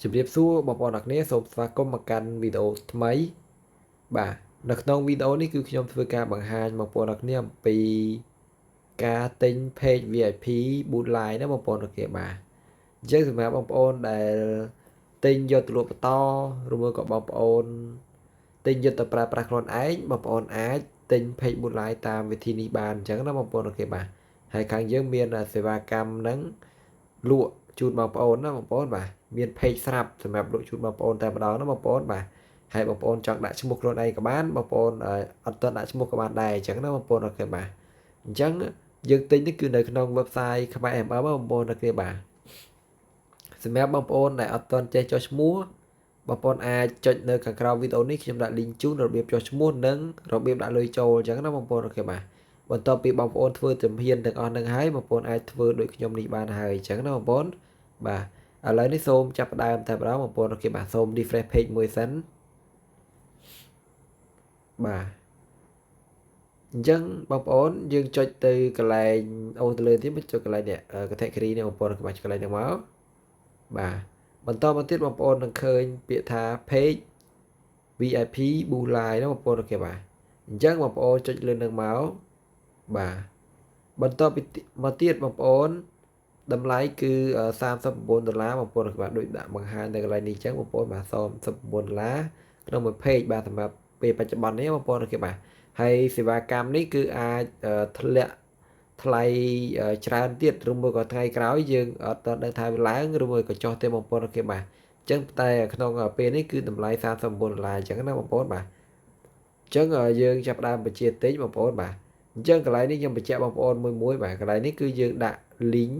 ជម្រាបសួរបងប្អូនអរគ្នាសូមស្វាគមន៍មកកាន់វីដេអូថ្មីបាទនៅក្នុងវីដេអូនេះគឺខ្ញុំធ្វើការបង្ហាញបងប្អូនអរគ្នាអំពីការទិញ page VIP Bootline ណាបងប្អូនអរគ្នាបាទអញ្ចឹងសម្រាប់បងប្អូនដែលទិញយកទៅលក់បន្តឬមួយក៏បងប្អូនទិញយកទៅប្រើប្រាស់ខ្លួនឯងបងប្អូនអាចទិញ page Bootline តាមវិធីនេះបានអញ្ចឹងណាបងប្អូនអរគ្នាបាទហើយខាងយើងមានសេវាកម្មហ្នឹងលក់ជូនបងប្អូនណាបងប្អូនបាទមាន page ស្រាប់សម្រាប់លក់ជូនបងប្អូនតែម្ដងណាបងប្អូនបាទហើយបងប្អូនចង់ដាក់ឈ្មោះខ្លួនឯងក៏បានបងប្អូនអត់ទាន់ដាក់ឈ្មោះក៏បានដែរអញ្ចឹងណាបងប្អូនអូខេបាទអញ្ចឹងយើងទិញនេះគឺនៅក្នុង website ខ្មែរ MM បងប្អូនអូខេបាទសម្រាប់បងប្អូនដែលអត់ទាន់ចេះចុះឈ្មោះបងប្អូនអាចចុចនៅខាងក្រោមវីដេអូនេះខ្ញុំដាក់ link ជូនរបៀបចុះឈ្មោះនិងរបៀបដាក់លុយចូលអញ្ចឹងណាបងប្អូនអូខេបាទបន្ទាប់ពីបងប្អូនធ្វើជំហានទាំងអស់នឹងហើយបងប្អូនអាចធ្វើដូចខ្ញុំនេះបានហើយអញ្ចឹងណាបងប្អូនបាទឥឡូវនេះសូមចាប់ផ្ដើមតែម្ដងបងប្អូនអូខេបាទសូម refresh page មួយសិនបាទអញ្ចឹងបងប្អូនយើងចុចទៅកន្លែងអូទៅលើទៀតមកចុចកន្លែងនេះcategory នេះបងប្អូនក្បាច់កន្លែងហ្នឹងមកបាទបន្តមកទៀតបងប្អូននឹងឃើញពាក្យថា page VIP Bootline ណាបងប្អូនអូខេបាទអញ្ចឹងបងប្អូនចុចលើនឹងមកបាទបន្តពីមកទៀតបងប្អូនតម្លៃគឺ$39បងប្អូនបាទដូចដាក់បង្ហាញនៅកន្លែងនេះអញ្ចឹងបងប្អូនបាទ$39ក្នុងមួយ page បាទសម្រាប់ពេលបច្ចុប្បន្ននេះបងប្អូនអូខេបាទហើយសេវាកម្មនេះគឺអាចធ្លាក់ថ្លៃច្រើនទៀតឬមួយក៏ថ្ងៃក្រោយយើងអត់ដឹងថាវាឡើងឬមួយក៏ចុះទេបងប្អូនអូខេបាទអញ្ចឹងតែក្នុងពេលនេះគឺតម្លៃ$39អញ្ចឹងណាបងប្អូនបាទអញ្ចឹងយើងចាប់ផ្ដើមបញ្ជាទិញបងប្អូនបាទអញ្ចឹងកន្លែងនេះខ្ញុំបញ្ជាក់បងប្អូនមួយបាទកន្លែងនេះគឺយើងដាក់ link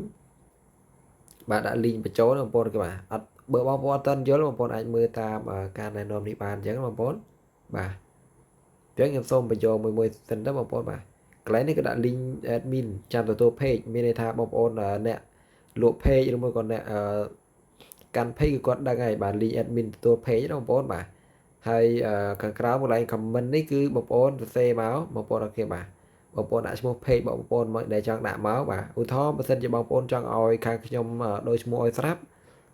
បាទដាក់ link បញ្ចូលបងប្អូនគេបាទអត់បើបងប្អូនអត់ទាន់យល់បងប្អូនអាចមើលតាមការណែនាំនេះបានអញ្ចឹងបងប្អូនបាទអញ្ចឹងខ្ញុំសូមបញ្ចូលមួយសិនទៅបងប្អូនបាទកន្លែងនេះក៏ដាក់ link admin ចាំទទួល page មានន័យថាបងប្អូនអ្នកលក់ page ឬមួយក៏អ្នកកាន់ page គឺគាត់ដឹងហើយបាទ link admin ទទួល page ណាបងប្អូនបាទហើយខាងក្រោមកន្លែង comment នេះគឺបងប្អូនសរសេរមកបងប្អូនអូខេបាទបងប្អូនដាក់ឈ្មោះ page បងប្អូនមកដែលចង់ដាក់មកបាទឧទាហរណ៍បើសិនជាបងប្អូនចង់ឲ្យខាងខ្ញុំដូរឈ្មោះឲ្យស្រាប់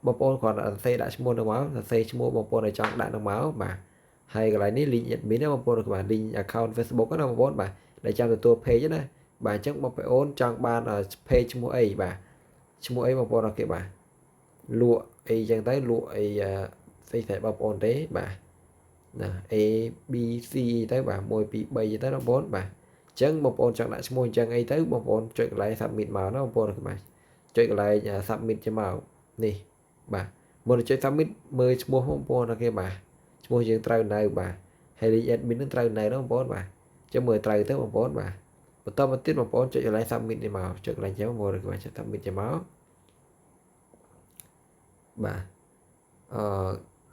បងប្អូនគ្រាន់តែសរសេរដាក់ឈ្មោះនឹងមកសរសេរឈ្មោះបងប្អូនដែលចង់ដាក់នឹងមកបាទហើយកន្លែងនេះ link admin ណាបងប្អូនបាទ link account Facebook ណាបងប្អូនបាទដែលចាំទទួល page ណាបាទអញ្ចឹងបងប្អូនចង់បាន page ឈ្មោះអីបាទឈ្មោះអីបងប្អូនអូខេបាទលក់អីចឹងទៅលក់អីផ្សេងតែបងប្អូនទេបាទណា A B C ទៅបាទ1 2 3ទៅបងប្អូនបាទអញ្ចឹងបងប្អូនចង់ដាក់ឈ្មោះអញ្ចឹងអីទៅបងប្អូនចុចកន្លែង submit មកណាបងប្អូនបាទចុចកន្លែង submit ជាមកនេះបាទមុននឹងចុច submit មើលឈ្មោះបងប្អូនអូខេបាទឈ្មោះយើងត្រូវនៅបាទហើយ link admin នឹងត្រូវនៅណាបងប្អូនបាទអញ្ចឹងមើលត្រូវទៅបងប្អូនបាទបន្តមកទៀតបងប្អូនចុចកន្លែង submit នេះមកចុចកន្លែងចឹងបងប្អូនបាទចុច submit ជាមកបាទ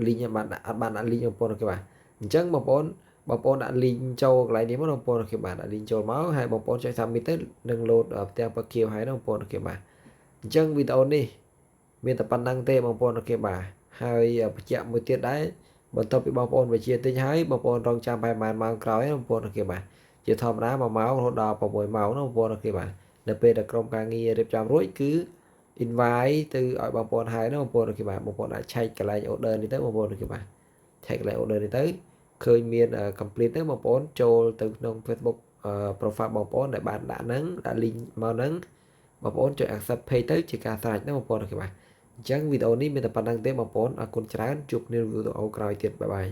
link បានអត់បានដាក់ link បងប្អូនអូខេបាទអញ្ចឹងបងប្អូនដាក់ link ចូលកន្លែងនេះមកបងប្អូនអូខេបាទដាក់ link ចូលមកហើយបងប្អូនចុច submit ទៅនឹង load ផ្ទាំងពណ៌ខៀវហើយណាបងប្អូនអូខេបាទអញ្ចឹងវីដេអូនេះមានតែប៉ុណ្្នឹងទេបងប្អូនអូខេបាទហើយបញ្ជាក់មួយទៀតដែរបន្ទាប់ពីបងប្អូនបញ្ជាទិញហើយបងប្អូនរងចាំប្រហែលម៉ោងក្រោយបងប្អូនអូខេបាទជាធម្មតា1ម៉ោងរហូតដល់6ម៉ោងណាបងប្អូនអូខេបាទនៅពេលដែលក្រុមការងាររៀបចំរួចគឺ invite ទៅឲ្យបងប្អូនហើយណាបងប្អូនអូខេបាទបងប្អូនអាចឆែកកន្លែង order នេះទៅបងប្អូនអូខេបាទឆែកកន្លែង order នេះទៅឃើញមាន complete ទៅបងប្អូនចូលទៅក្នុង Facebook profile បងប្អូនដែលបានដាក់ហ្នឹងដាក់ link មកហ្នឹងបងប្អូនចុច accept page ទៅជាការស្រេចណាបងប្អូនអូខេបាទអញ្ចឹងវីដេអូនេះមានតែប៉ុណ្្នឹងទេបងប្អូនអរគុណច្រើនជួបគ្នាវីដេអូក្រោយទៀតបាយបាយ